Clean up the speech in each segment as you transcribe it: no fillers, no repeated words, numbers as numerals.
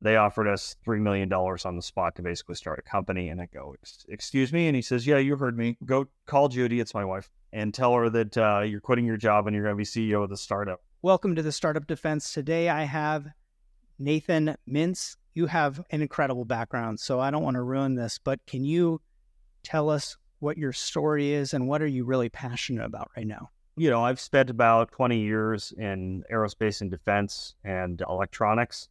They offered us $3 million on the spot to basically start a company. And I go, excuse me? And he says, yeah, you heard me. Go call Judy, it's my wife, and tell her that you're quitting your job and you're going to be CEO of the startup. Welcome to the Startup Defense. Today I have Nathan Mintz. You have an incredible background, so I don't want to ruin this, but can you tell us what your story is and what are you really passionate about right now? I've spent about 20 years in aerospace and defense and electronics.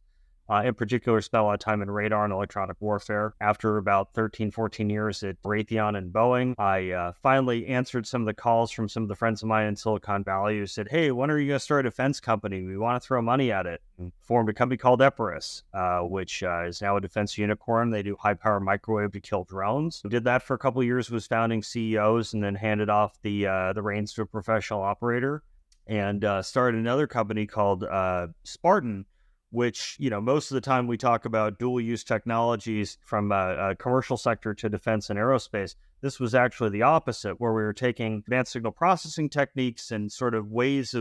In particular, spent a lot of time in radar and electronic warfare. After about 13, 14 years at Raytheon and Boeing, I finally answered some of the calls from some of the friends of mine in Silicon Valley who said, hey, when are you going to start a defense company? We want to throw money at it. And formed a company called Epirus, which is now a defense unicorn. They do high-power microwave to kill drones. Did that for a couple of years, was founding CEOs, and then handed off the reins to a professional operator, and started another company called Spartan, which, most of the time we talk about dual use technologies from a commercial sector to defense and aerospace. This was actually the opposite, where we were taking advanced signal processing techniques and sort of ways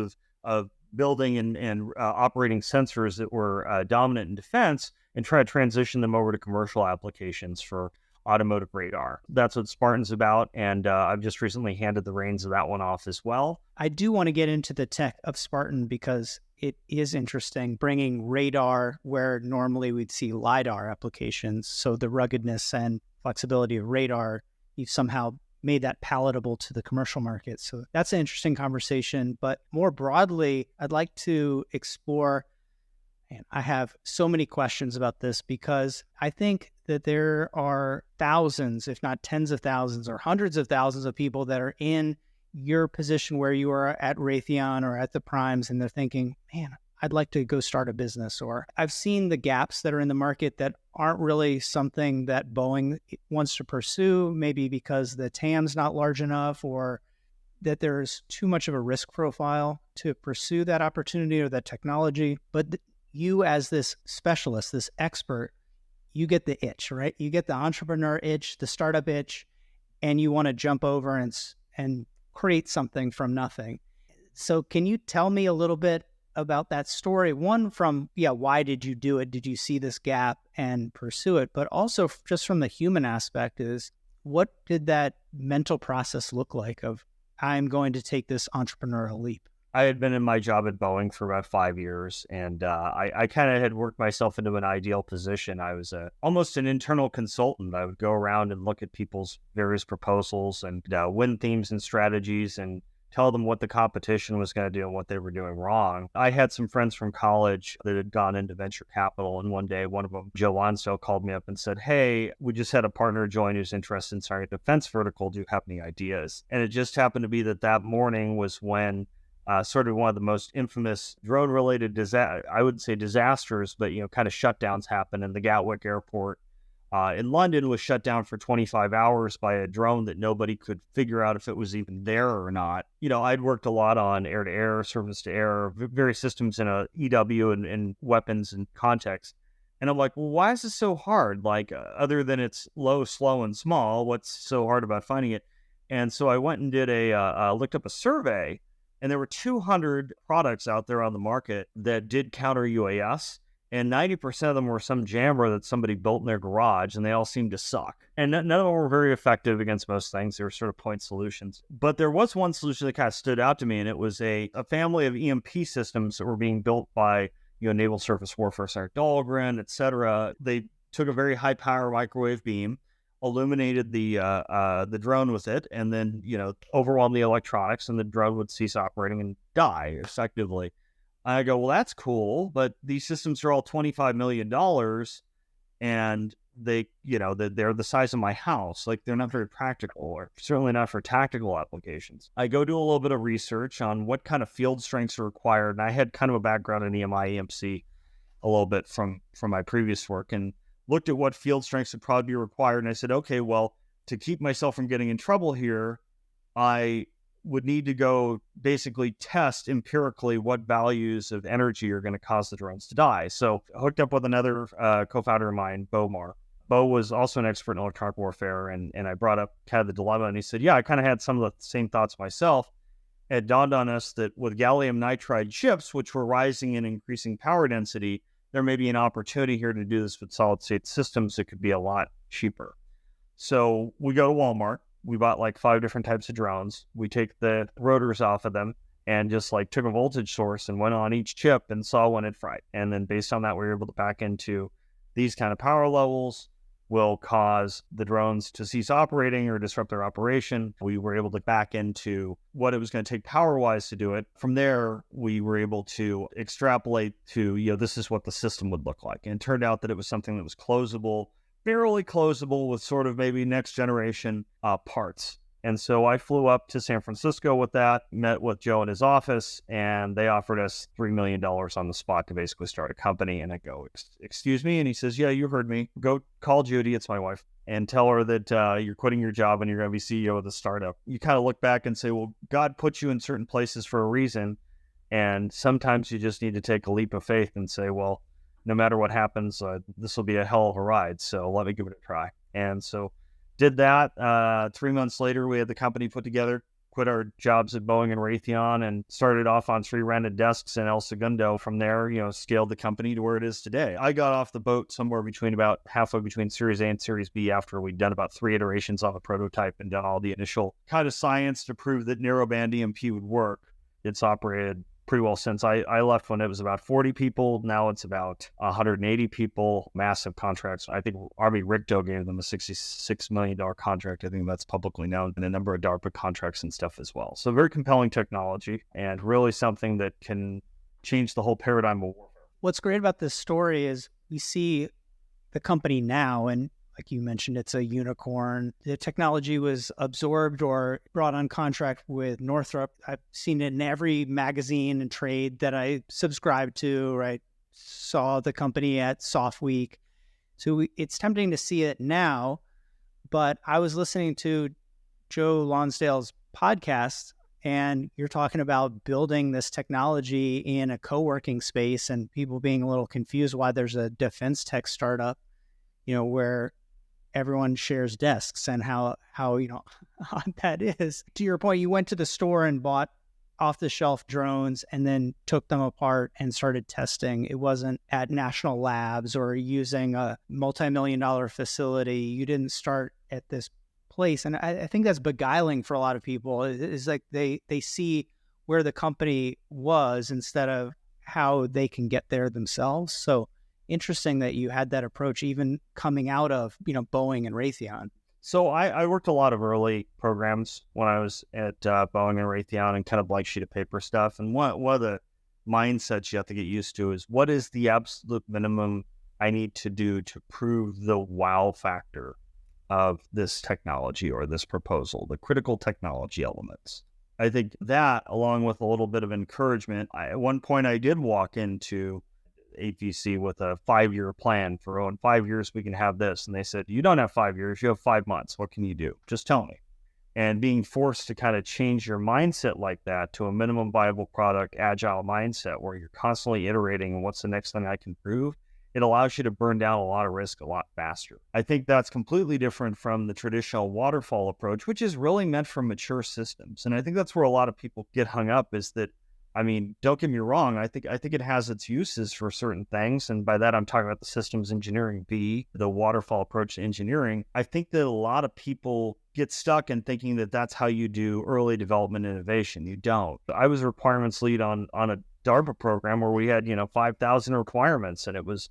of building and operating sensors that were dominant in defense and try to transition them over to commercial applications for automotive radar. That's what Spartan's about. And I've just recently handed the reins of that one off as well. I do want to get into the tech of Spartan because it is interesting bringing radar where normally we'd see LiDAR applications. So the ruggedness and flexibility of radar, you've somehow made that palatable to the commercial market. So that's an interesting conversation. But more broadly, I'd like to explore, and I have so many questions about this because I think that there are thousands, if not tens of thousands or hundreds of thousands of people that are in your position where you are at Raytheon or at the primes, and they're thinking, man, I'd like to go start a business. Or I've seen the gaps that are in the market that aren't really something that Boeing wants to pursue, maybe because the TAM's not large enough or that there's too much of a risk profile to pursue that opportunity or that technology. But you as this specialist, this expert, you get the itch, right? You get the entrepreneur itch, the startup itch, and you want to jump over and create something from nothing. So can you tell me a little bit about that story? One, from, why did you do it? Did you see this gap and pursue it? But also just from the human aspect is, what did that mental process look like of, I'm going to take this entrepreneurial leap? I had been in my job at Boeing for about 5 years, and I kind of had worked myself into an ideal position. I was almost an internal consultant. I would go around and look at people's various proposals and win themes and strategies and tell them what the competition was going to do and what they were doing wrong. I had some friends from college that had gone into venture capital, and one day one of them, Joe Wanstow, called me up and said, hey, we just had a partner join who's interested in starting a defense vertical. Do you have any ideas? And it just happened to be that morning was when sort of one of the most infamous drone-related, I wouldn't say disasters, but, kind of shutdowns happened. And the Gatwick airport in London was shut down for 25 hours by a drone that nobody could figure out if it was even there or not. I'd worked a lot on air-to-air, surface-to-air, various systems in a EW and weapons and context. And I'm like, well, why is this so hard? Like, other than it's low, slow, and small, what's so hard about finding it? And so I went and did looked up a survey. And there were 200 products out there on the market that did counter UAS, and 90% of them were some jammer that somebody built in their garage, and they all seemed to suck. And none of them were very effective against most things. They were sort of point solutions. But there was one solution that kind of stood out to me, and it was a family of EMP systems that were being built by Naval Surface Warfare Center Dahlgren, et cetera. They took a very high-power microwave beam, illuminated the drone with it, and then overwhelmed the electronics, and the drone would cease operating and die effectively. I go, well, that's cool, but these systems are all $25 million, and they're the size of my house. Like, they're not very practical, or certainly not for tactical applications. I go do a little bit of research on what kind of field strengths are required, and I had kind of a background in EMI, EMC a little bit from my previous work, and looked at what field strengths would probably be required. And I said, okay, well, to keep myself from getting in trouble here, I would need to go basically test empirically what values of energy are going to cause the drones to die. So I hooked up with another co-founder of mine, Bo Marr. Bo was also an expert in electronic warfare, and I brought up kind of the dilemma, and he said, yeah, I kind of had some of the same thoughts myself. It dawned on us that with gallium nitride chips, which were rising in increasing power density, there may be an opportunity here to do this with solid state systems that could be a lot cheaper. So we go to Walmart. We bought like 5 different types of drones. We take the rotors off of them and just like took a voltage source and went on each chip and saw when it fried. And then based on that, we were able to back into these kind of power levels will cause the drones to cease operating or disrupt their operation. We were able to back into what it was going to take power-wise to do it. From there, we were able to extrapolate to, this is what the system would look like. And it turned out that it was something that was closable, fairly closable with sort of maybe next generation parts. And so I flew up to San Francisco with that, met with Joe in his office, and they offered us $3 million on the spot to basically start a company. And I go, excuse me? And he says, yeah, you heard me. Go call Judy, it's my wife, and tell her that you're quitting your job and you're going to be CEO of the startup. You kind of look back and say, well, God put you in certain places for a reason. And sometimes you just need to take a leap of faith and say, well, no matter what happens, this will be a hell of a ride. So let me give it a try. And so did that. 3 months later, we had the company put together, quit our jobs at Boeing and Raytheon, and started off on 3 rented desks in El Segundo. From there, scaled the company to where it is today. I got off the boat somewhere between about halfway between Series A and Series B after we'd done about 3 iterations on the prototype and done all the initial kind of science to prove that narrowband EMP would work. It's operated pretty well since. I left when it was about 40 people. Now it's about 180 people, massive contracts. I think Army RICTO gave them a $66 million contract. I think that's publicly known, and a number of DARPA contracts and stuff as well. So very compelling technology and really something that can change the whole paradigm of warfare. What's great about this story is we see the company now, and like you mentioned, it's a unicorn. The technology was absorbed or brought on contract with Northrop. I've seen it in every magazine and trade that I subscribe to, right? Saw the company at Soft Week. So it's tempting to see it now, but I was listening to Joe Lonsdale's podcast, and you're talking about building this technology in a co-working space and people being a little confused why there's a defense tech startup, where everyone shares desks and how odd that is. To your point, you went to the store and bought off-the-shelf drones and then took them apart and started testing. It wasn't at national labs or using a multi-million-dollar facility. You didn't start at this place. And I think that's beguiling for a lot of people. It's like they see where the company was instead of how they can get there themselves. So interesting that you had that approach even coming out of, Boeing and Raytheon. So I worked a lot of early programs when I was at Boeing and Raytheon and kind of blank sheet of paper stuff. And one of the mindsets you have to get used to is what is the absolute minimum I need to do to prove the wow factor of this technology or this proposal, the critical technology elements. I think that, along with a little bit of encouragement, at one point I did walk into ATC with a 5-year plan for, in 5 years we can have this. And they said, you don't have 5 years, you have 5 months. What can you do? Just tell me. And being forced to kind of change your mindset like that to a minimum viable product, agile mindset where you're constantly iterating and what's the next thing I can prove, it allows you to burn down a lot of risk a lot faster. I think that's completely different from the traditional waterfall approach, which is really meant for mature systems. And I think that's where a lot of people get hung up is that, don't get me wrong. I think it has its uses for certain things. And by that, I'm talking about the systems engineering the waterfall approach to engineering. I think that a lot of people get stuck in thinking that that's how you do early development innovation. You don't. I was a requirements lead on a DARPA program where we had, 5,000 requirements, and it was,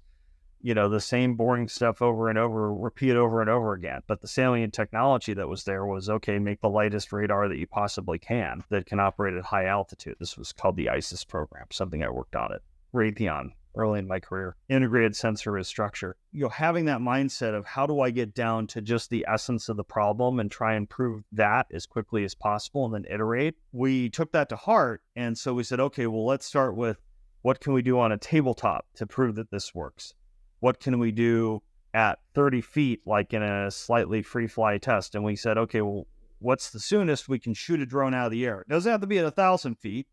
the same boring stuff over and over, repeat over and over again. But the salient technology that was there was, okay, make the lightest radar that you possibly can that can operate at high altitude. This was called the ISIS program, something I worked on at Raytheon early in my career. Integrated sensor as structure. Having that mindset of how do I get down to just the essence of the problem and try and prove that as quickly as possible and then iterate. We took that to heart. And so we said, okay, well, let's start with what can we do on a tabletop to prove that this works? What can we do at 30 feet, like in a slightly free fly test? And we said, okay, well, what's the soonest we can shoot a drone out of the air? It doesn't have to be at 1,000 feet.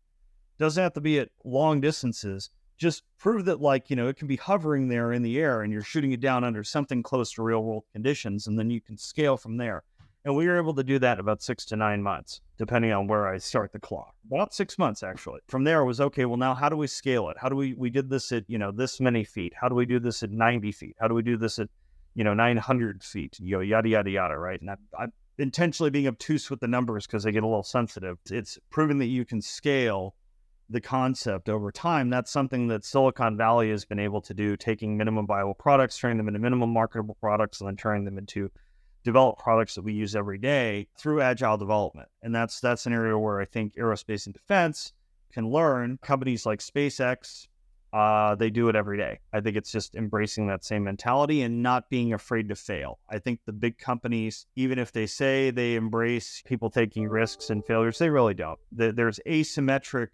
It doesn't have to be at long distances. Just prove that, it can be hovering there in the air and you're shooting it down under something close to real world conditions. And then you can scale from there. And we were able to do that in about 6 to 9 months, depending on where I start the clock. About 6 months, actually. From there, it was, okay, well, now how do we scale it? How do we did this at, this many feet? How do we do this at 90 feet? How do we do this at, 900 feet? Yada, yada, yada, right? And I'm intentionally being obtuse with the numbers because they get a little sensitive. It's proving that you can scale the concept over time. That's something that Silicon Valley has been able to do, taking minimum viable products, turning them into minimum marketable products, and then turning them into develop products that we use every day through agile development. And that's an area where I think aerospace and defense can learn. Companies like SpaceX, they do it every day. I think it's just embracing that same mentality and not being afraid to fail. I think the big companies, even if they say they embrace people taking risks and failures, they really don't. There's asymmetric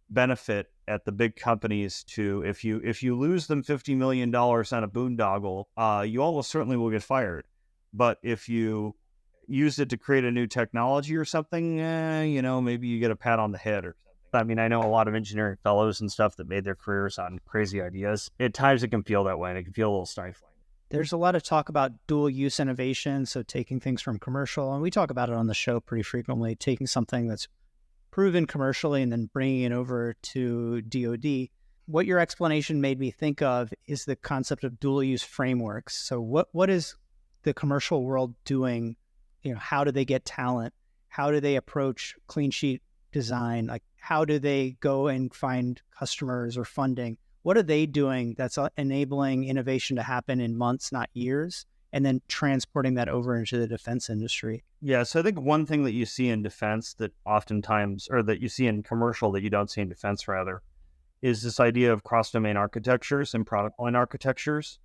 benefit at the big companies to, if you lose them $50 million on a boondoggle, you almost certainly will get fired. But if you use it to create a new technology or something, maybe you get a pat on the head or something. I mean, I know a lot of engineering fellows and stuff that made their careers on crazy ideas. At times it can feel that way, and it can feel a little stifling. There's a lot of talk about dual use innovation, so taking things from commercial, and we talk about it on the show pretty frequently, taking something that's proven commercially and then bringing it over to DoD. What your explanation made me think of is the concept of dual use frameworks. So what is the commercial world doing? How do they get talent? How do they approach clean sheet design? Like, how do they go and find customers or funding? What are they doing that's enabling innovation to happen in months, not years, and then transporting that over into the defense industry? Yeah, so I think one thing that you see in defense that oftentimes, or that you see in commercial that you don't see in defense rather, is this idea of cross-domain architectures and product line architectures,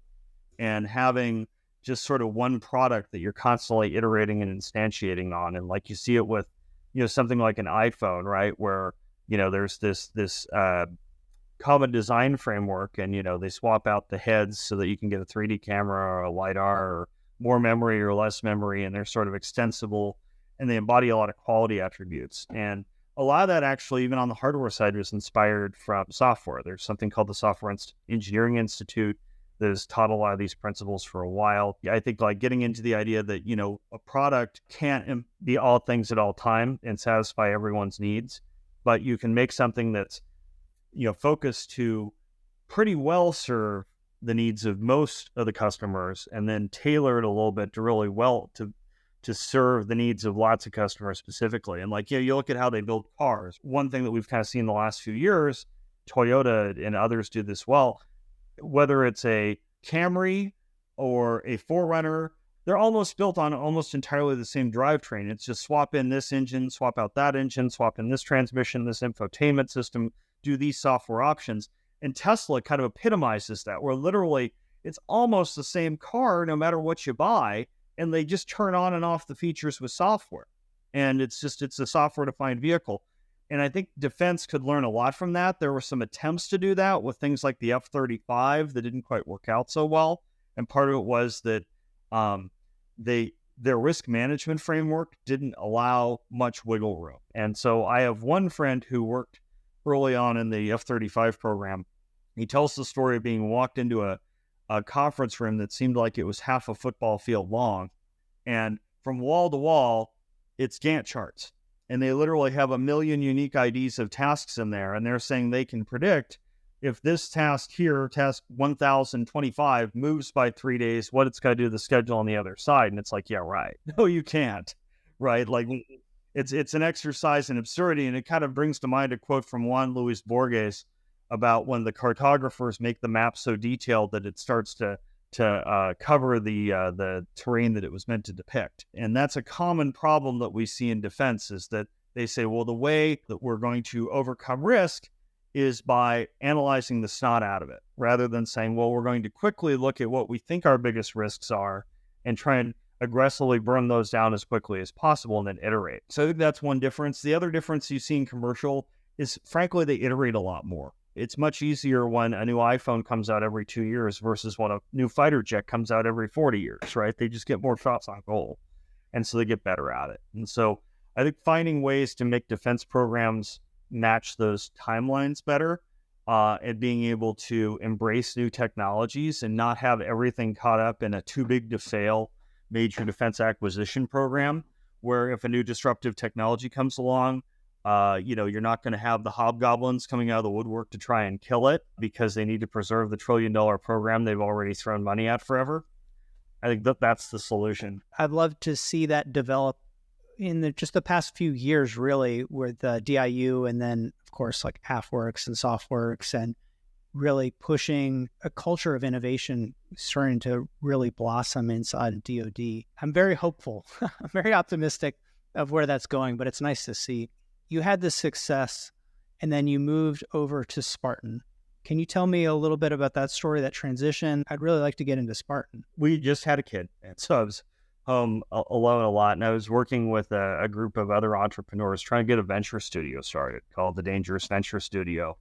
and having just sort of one product that you're constantly iterating and instantiating on. And like you see it with, something like an iPhone, right? Where, there's this common design framework, and, they swap out the heads so that you can get a 3D camera or a LiDAR or more memory or less memory, and they're sort of extensible, and they embody a lot of quality attributes. And a lot of that actually, even on the hardware side, was inspired from software. There's something called the Software Engineering Institute that has taught a lot of these principles for a while. I think like getting into the idea that, a product can't be all things at all time and satisfy everyone's needs, but you can make something that's, focused to pretty well serve the needs of most of the customers, and then tailor it a little bit to really well to serve the needs of lots of customers specifically. And like, you look at how they build cars. One thing that we've kind of seen in the last few years, Toyota and others do this well, whether it's a Camry or a 4Runner, they're almost built on almost entirely the same drivetrain. It's just swap in this engine, swap out that engine, swap in this transmission, this infotainment system, do these software options. And Tesla kind of epitomizes that, where literally it's almost the same car no matter what you buy, and they just turn on and off the features with software. And it's a software-defined vehicle. And I think defense could learn a lot from that. There were some attempts to do that with things like the F-35 that didn't quite work out so well. And part of it was that their risk management framework didn't allow much wiggle room. And so I have one friend who worked early on in the F-35 program. He tells the story of being walked into a conference room that seemed like it was half a football field long. And from wall to wall, it's Gantt charts. And they literally have 1 million unique IDs of tasks in there. And they're saying they can predict if this task here, task 1025, moves by 3 days, what it's going to do to the schedule on the other side. And it's like, yeah, right. No, you can't. Right? Like, it's an exercise in absurdity. And it kind of brings to mind a quote from Juan Luis Borges about when the cartographers make the map so detailed that it starts to cover the terrain that it was meant to depict. And that's a common problem that we see in defense, is that they say, well, the way that we're going to overcome risk is by analyzing the snot out of it, rather than saying, well, we're going to quickly look at what we think our biggest risks are and try and aggressively burn those down as quickly as possible and then iterate. So I think that's one difference. The other difference you see in commercial is, frankly, they iterate a lot more. It's much easier when a new iPhone comes out every 2 years versus when a new fighter jet comes out every 40 years, right? They just get more shots on goal. And so they get better at it. And so I think finding ways to make defense programs match those timelines better, and being able to embrace new technologies and not have everything caught up in a too big to fail major defense acquisition program, where if a new disruptive technology comes along, you're not going to have the hobgoblins coming out of the woodwork to try and kill it because they need to preserve the $1 trillion program they've already thrown money at forever. I think that's the solution. I'd love to see that develop in just the past few years, really, with DIU and then, of course, like AFWorks and SoftWorks, and really pushing a culture of innovation starting to really blossom inside of DoD. I'm very hopeful. I'm very optimistic of where that's going, but it's nice to see. You had this success, and then you moved over to Spartan. Can you tell me a little bit about that story, that transition? I'd really like to get into Spartan. We just had a kid, and so I was home alone a lot, and I was working with a group of other entrepreneurs trying to get a venture studio started called the Dangerous Venture Studio.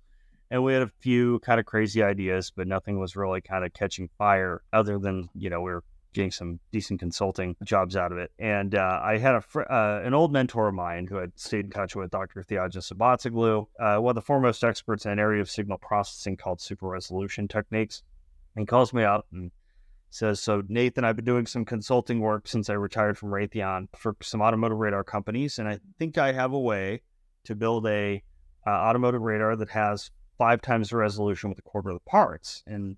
And we had a few kind of crazy ideas, but nothing was really kind of catching fire other than, we were getting some decent consulting jobs out of it. And I had an old mentor of mine who I'd stayed in touch with, Dr. Theogenes Sabatzoglu, one of the foremost experts in an area of signal processing called super resolution techniques. And calls me up and says, "So Nathan, I've been doing some consulting work since I retired from Raytheon for some automotive radar companies. And I think I have a way to build a automotive radar that has 5 times the resolution with a quarter of the parts." And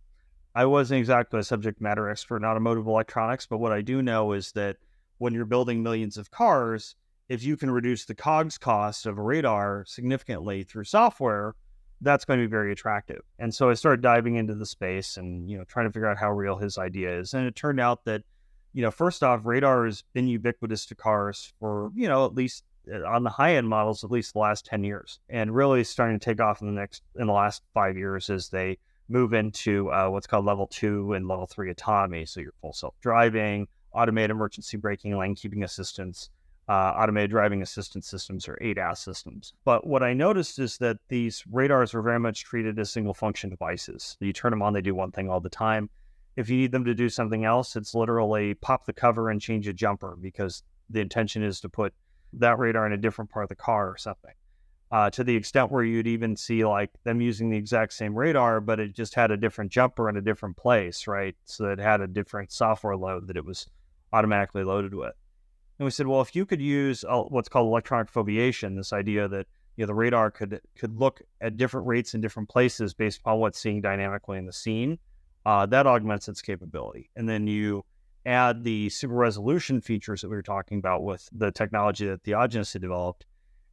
I wasn't exactly a subject matter expert in automotive electronics, but what I do know is that when you're building millions of cars, if you can reduce the COGS cost of a radar significantly through software, that's going to be very attractive. And so I started diving into the space and, trying to figure out how real his idea is. And it turned out that, first off, radar has been ubiquitous to cars for, at least on the high-end models, at least the last 10 years, and really starting to take off in the last 5 years as they move into what's called level 2 and level 3 autonomy. So your full self-driving, automated emergency braking, lane keeping assistance, automated driving assistance systems, or ADAS systems. But what I noticed is that these radars are very much treated as single function devices. You turn them on, they do one thing all the time. If you need them to do something else, it's literally pop the cover and change a jumper, because the intention is to put that radar in a different part of the car or something. To the extent where you'd even see like them using the exact same radar, but it just had a different jumper in a different place, right? So it had a different software load that it was automatically loaded with. And we said, well, if you could use what's called electronic foveation, this idea that the radar could look at different rates in different places based upon what's seeing dynamically in the scene, that augments its capability. And then you add the super resolution features that we were talking about with the technology that Theogenes had developed,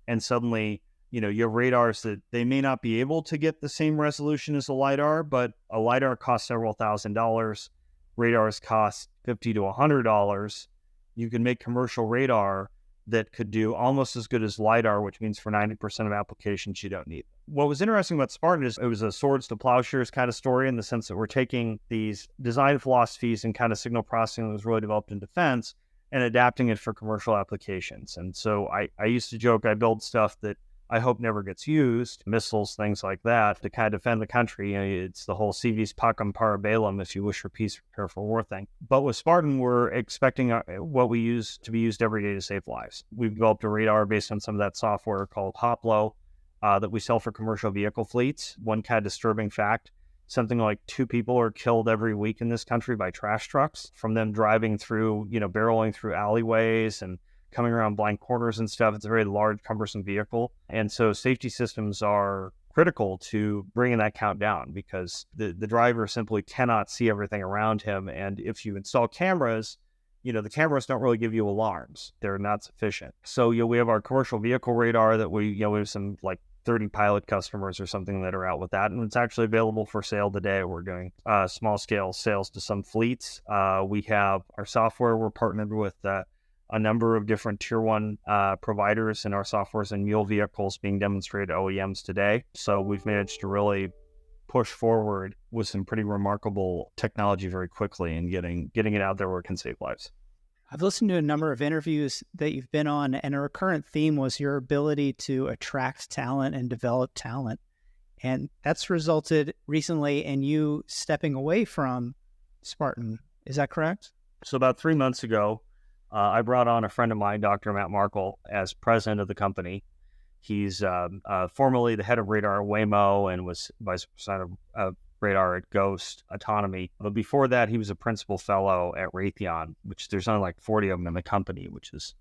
and suddenly you have radars that they may not be able to get the same resolution as a LiDAR, but a LiDAR costs several $1,000s. Radars cost $50 to $100. You can make commercial radar that could do almost as good as LiDAR, which means for 90% of applications, you don't need them. What was interesting about Spartan is it was a swords to plowshares kind of story, in the sense that we're taking these design philosophies and kind of signal processing that was really developed in defense and adapting it for commercial applications. And so I used to joke I build stuff that I hope never gets used, missiles, things like that, to kind of defend the country. It's the whole si vis pacem para bellum, if you wish for peace, prepare for war thing. But with Spartan, we're expecting what we use to be used every day to save lives. We've developed a radar based on some of that software called Hoplo that we sell for commercial vehicle fleets. One kind of disturbing fact, something like 2 people are killed every week in this country by trash trucks from them driving through, barreling through alleyways and coming around blind corners and stuff. It's a very large, cumbersome vehicle. And so safety systems are critical to bringing that count down, because the driver simply cannot see everything around him. And if you install cameras, the cameras don't really give you alarms. They're not sufficient. So we have our commercial vehicle radar that we have some like 30 pilot customers or something that are out with that. And it's actually available for sale today. We're doing small scale sales to some fleets. We have our software. We're partnered with a number of different tier 1 providers, and our software's in mule vehicles being demonstrated at OEMs today. So we've managed to really push forward with some pretty remarkable technology very quickly and getting it out there where it can save lives. I've listened to a number of interviews that you've been on, and a recurrent theme was your ability to attract talent and develop talent. And that's resulted recently in you stepping away from Spartan. Is that correct? So about 3 months ago, I brought on a friend of mine, Dr. Matt Markle, as president of the company. He's formerly the head of radar at Waymo and was vice president of radar at Ghost Autonomy. But before that, he was a principal fellow at Raytheon, which there's only like 40 of them in the company, which is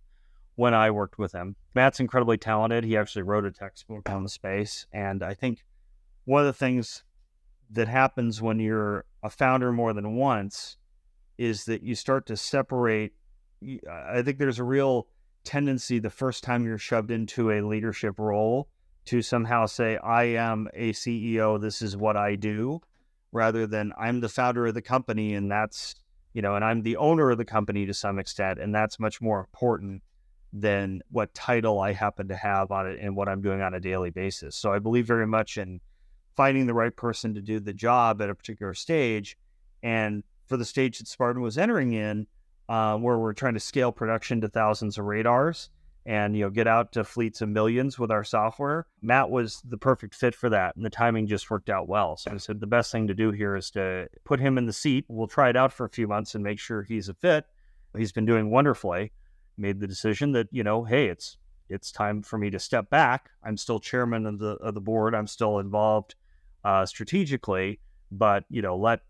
when I worked with him. Matt's incredibly talented. He actually wrote a textbook on the space. And I think one of the things that happens when you're a founder more than once is that you start to separate. I think there's a real tendency the first time you're shoved into a leadership role to somehow say, I am a CEO, this is what I do, rather than I'm the founder of the company and that's, and I'm the owner of the company to some extent. And that's much more important than what title I happen to have on it and what I'm doing on a daily basis. So I believe very much in finding the right person to do the job at a particular stage. And for the stage that Spartan was entering in, where we're trying to scale production to thousands of radars and, get out to fleets of millions with our software, Matt was the perfect fit for that. And the timing just worked out well. So I said, the best thing to do here is to put him in the seat. We'll try it out for a few months and make sure he's a fit. He's been doing wonderfully. Made the decision that, hey, it's time for me to step back. I'm still chairman of the board. I'm still involved strategically, but,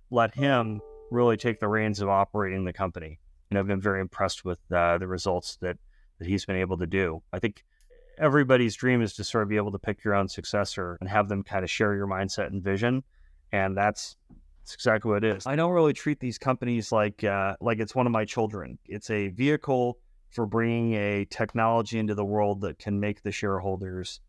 let him really take the reins of operating the company. And I've been very impressed with the results that he's been able to do. I think everybody's dream is to sort of be able to pick your own successor and have them kind of share your mindset and vision. And that's exactly what it is. I don't really treat these companies like it's one of my children. It's a vehicle for bringing a technology into the world that can make the shareholders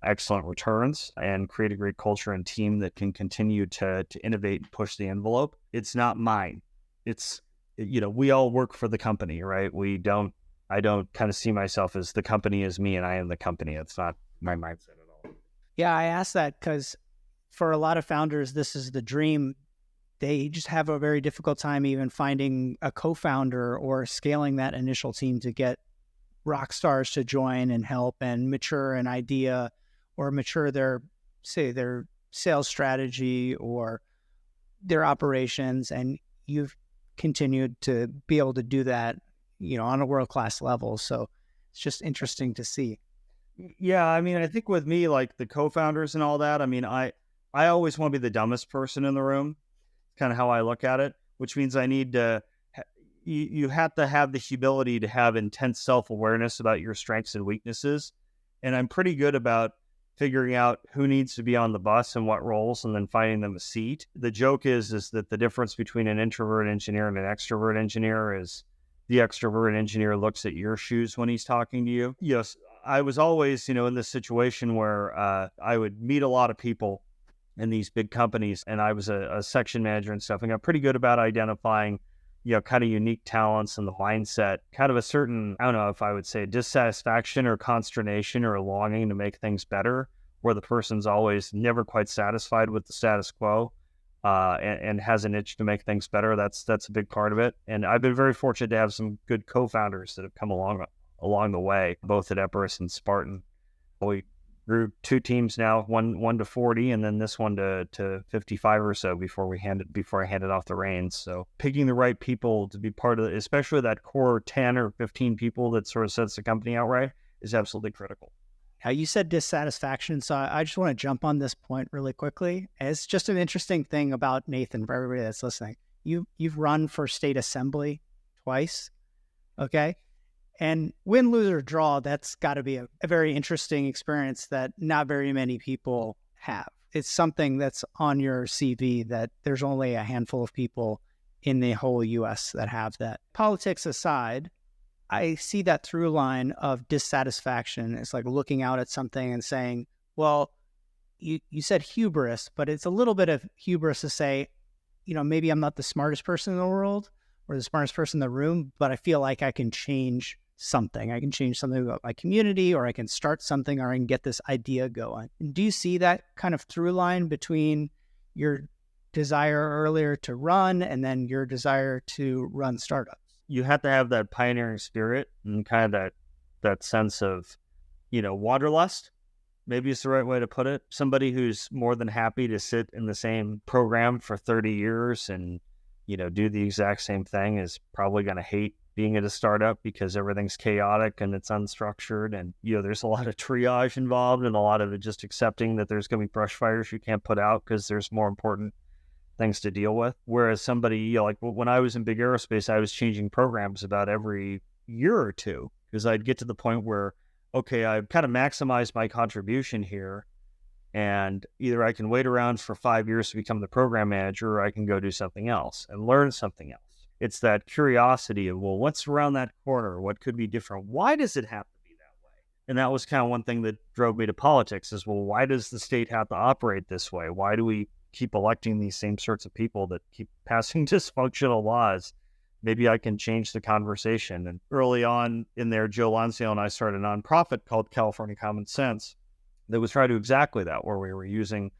excellent returns and create a great culture and team that can continue to innovate and push the envelope. It's not mine. It's, we all work for the company, right? I don't kind of see myself as the company is me and I am the company. It's not my mindset at all. Yeah, I asked that because for a lot of founders, this is the dream. They just have a very difficult time even finding a co-founder or scaling that initial team to get rock stars to join and help and mature an idea or mature their sales strategy or their operations. And you've continued to be able to do that, on a world-class level. So it's just interesting to see. Yeah. I mean, I think with me, like the co-founders and all that, I mean, I always want to be the dumbest person in the room. Kind of how I look at it, which means I need to, you have to have the humility to have intense self-awareness about your strengths and weaknesses. And I'm pretty good about figuring out who needs to be on the bus and what roles and then finding them a seat. The joke is that the difference between an introvert engineer and an extrovert engineer is the extrovert engineer looks at your shoes when he's talking to you. Yes, I was always, in this situation where I would meet a lot of people in these big companies, and I was a section manager and stuff, and got pretty good about identifying, kind of unique talents and the mindset, kind of a certain, I don't know if I would say dissatisfaction or consternation or a longing to make things better, where the person's always never quite satisfied with the status quo and has an itch to make things better. That's a big part of it. And I've been very fortunate to have some good co-founders that have come along the way, both at Epirus and Spartan. We grew two teams now, one to 40, and then this one to 55 or so before I handed off the reins. So picking the right people to be part of it, especially that core 10 or 15 people that sort of sets the company out right, is absolutely critical. Now, you said dissatisfaction, so I just want to jump on this point really quickly. It's just an interesting thing about Nathan for everybody that's listening. You've run for state assembly twice, okay? And win, lose, or draw, that's got to be a very interesting experience that not very many people have. It's something that's on your CV that there's only a handful of people in the whole U.S. that have that. Politics aside, I see that through line of dissatisfaction. It's like looking out at something and saying, well, you said hubris, but it's a little bit of hubris to say, maybe I'm not the smartest person in the world or the smartest person in the room, but I feel like I can change something. I can change something about my community, or I can start something, or I can get this idea going. Do you see that kind of through line between your desire earlier to run and then your desire to run startups? You have to have that pioneering spirit and kind of that sense of, wanderlust. Maybe it's the right way to put it. Somebody who's more than happy to sit in the same program for 30 years and, do the exact same thing is probably going to hate being at a startup because everything's chaotic and it's unstructured. And, there's a lot of triage involved and a lot of it just accepting that there's going to be brush fires you can't put out because there's more important things to deal with. Whereas somebody, like when I was in big aerospace, I was changing programs about every year or two because I'd get to the point where, okay, I've kind of maximized my contribution here. And either I can wait around for 5 years to become the program manager, or I can go do something else and learn something else. It's that curiosity of, well, what's around that corner? What could be different? Why does it have to be that way? And that was kind of one thing that drove me to politics is, well, why does the state have to operate this way? Why do we keep electing these same sorts of people that keep passing dysfunctional laws? Maybe I can change the conversation. And early on in there, Joe Lansdale and I started a nonprofit called California Common Sense that was trying to do exactly that, where we were using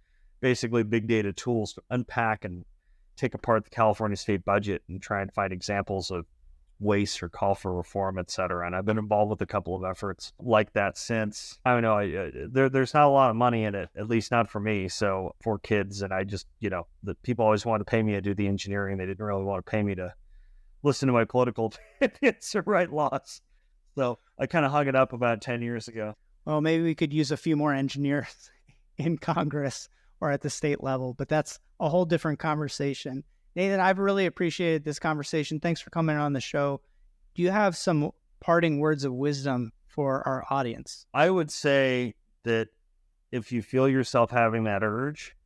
basically big data tools to unpack and take apart the California state budget and try and find examples of waste or call for reform, et cetera. And I've been involved with a couple of efforts like that since. I don't know, there's not a lot of money in it, at least not for me. So for kids, and I just, the people always wanted to pay me to do the engineering. They didn't really want to pay me to listen to my political opinions or write laws. So I kind of hung it up about 10 years ago. Well, maybe we could use a few more engineers in Congress or at the state level, but that's a whole different conversation. Nathan, I've really appreciated this conversation. Thanks for coming on the show. Do you have some parting words of wisdom for our audience? I would say that if you feel yourself having that urge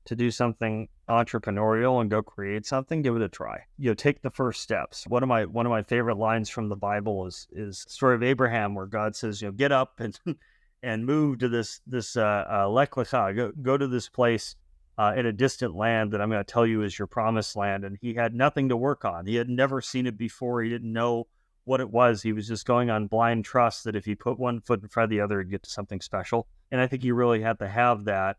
to do something entrepreneurial and go create something, give it a try. Take the first steps. One of my favorite lines from the Bible is the story of Abraham, where God says, get up and move to this Lech Lecha, go to this place in a distant land that I'm going to tell you is your promised land. And he had nothing to work on. He had never seen it before. He didn't know what it was. He was just going on blind trust that if he put one foot in front of the other, he'd get to something special. And I think you really have to have that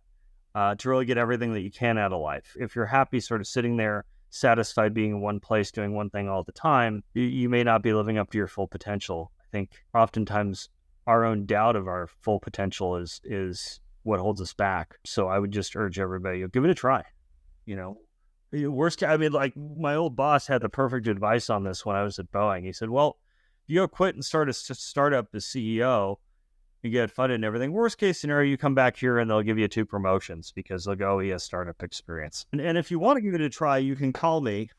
to really get everything that you can out of life. If you're happy sort of sitting there, satisfied being in one place, doing one thing all the time, you may not be living up to your full potential. I think oftentimes our own doubt of our full potential is what holds us back. So I would just urge everybody, give it a try. Worst case, like my old boss had the perfect advice on this when I was at Boeing. He said, well, if you go quit and start a startup as CEO, you get funded and everything. Worst case scenario, you come back here and they'll give you 2 promotions because they'll go, he has startup experience. And if you want to give it a try, you can call me.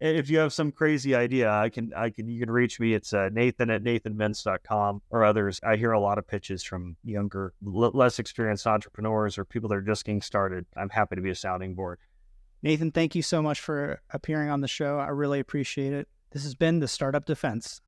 If you have some crazy idea, you can reach me. It's Nathan@nathanmintz.com or others. I hear a lot of pitches from younger, less experienced entrepreneurs or people that are just getting started. I'm happy to be a sounding board. Nathan, thank you so much for appearing on the show. I really appreciate it. This has been the Startup Defense.